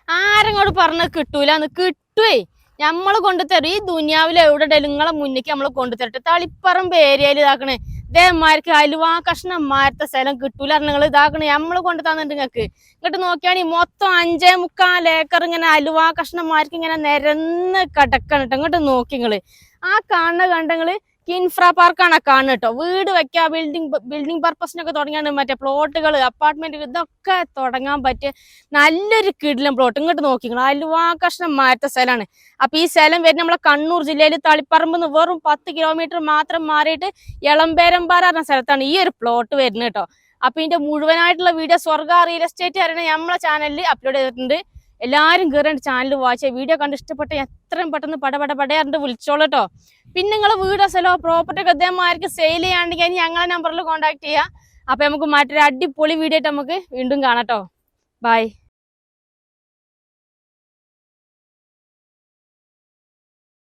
ആരെങ്ങോട് പറഞ്ഞ കിട്ടൂലെന്ന് കിട്ടുവേ. നമ്മള് കൊണ്ടുതരും. ഈ ദുനിയാവിൽ എവിടെ നിങ്ങളെ മുന്നിക്ക് നമ്മള് കൊണ്ടുതരട്ടെ. തളിപ്പറമ്പ് ഏരിയയിൽ ഇതാക്കണേ ഇതേമാർക്ക് അലുവാ കഷ്ണന്മാരത്തെ സ്ഥലം കിട്ടൂല. നിങ്ങൾ ഇതാക്കണേ നമ്മള് കൊണ്ടു തന്നിട്ട് നിങ്ങൾക്ക് ഇങ്ങോട്ട് നോക്കിയാണി മൊത്തം 5.25 ഏക്കർ ഇങ്ങനെ അലുവാ കഷ്ണന്മാർക്ക് ഇങ്ങനെ നിരന്ന് കിടക്കണം കേട്ടോ. ഇങ്ങോട്ട് നോക്കി നിങ്ങള് ആ കാണുന്ന കണ്ടങ്ങള് കിൻഫ്ര പാർക്കാണ് കാണുന്നത് കേട്ടോ. വീട് വെക്കുക, ബിൽഡിംഗ് പർപ്പസിനൊക്കെ തുടങ്ങിയാണ്. മറ്റേ പ്ലോട്ടുകൾ, അപ്പാർട്ട്മെന്റ് ഇതൊക്കെ തുടങ്ങാൻ പറ്റിയ നല്ലൊരു കിടിലം പ്ലോട്ട്. ഇങ്ങോട്ട് നോക്കിങ്ങൾ അലുവാ കഷ്ണം മാറ്റ സ്ഥലമാണ്. അപ്പൊ ഈ സ്ഥലം വരുന്ന നമ്മളെ കണ്ണൂർ ജില്ലയിൽ തളിപ്പറമ്പ് നിന്ന് വെറും 10 കിലോമീറ്റർ മാത്രം മാറിയിട്ട് എളമ്പേരമ്പാറ എന്ന സ്ഥലത്താണ് ഈ ഒരു പ്ലോട്ട് വരുന്നത് കേട്ടോ. അപ്പൊ ഇതിന്റെ മുഴുവനായിട്ടുള്ള വീഡിയോ സ്വർഗ റിയൽ എസ്റ്റേറ്റ് അറിയണ നമ്മളെ ചാനലിൽ അപ്ലോഡ് ചെയ്തിട്ടുണ്ട്. എല്ലാവരും കയറി ചാനൽ വാച്ച് ചെയ്യുക. വീഡിയോ കണ്ട് ഇഷ്ടപ്പെട്ട എത്രയും പെട്ടെന്ന് പടപടയാറിട്ട് വിളിച്ചോളൂ കേട്ടോ. പിന്നെ നിങ്ങൾ വീടോ സ്ഥലമോ പ്രോപ്പർട്ടി ഒക്കെ അദ്ദേഹമാർക്ക് സെയിൽ ചെയ്യാണ്ടെങ്കിൽ ഞങ്ങളെ നമ്പറിൽ കോൺടാക്ട് ചെയ്യുക. അപ്പൊ നമുക്ക് മറ്റൊരു അടിപൊളി വീഡിയോ ആയിട്ട് നമുക്ക് വീണ്ടും കാണാം കേട്ടോ. ബൈ.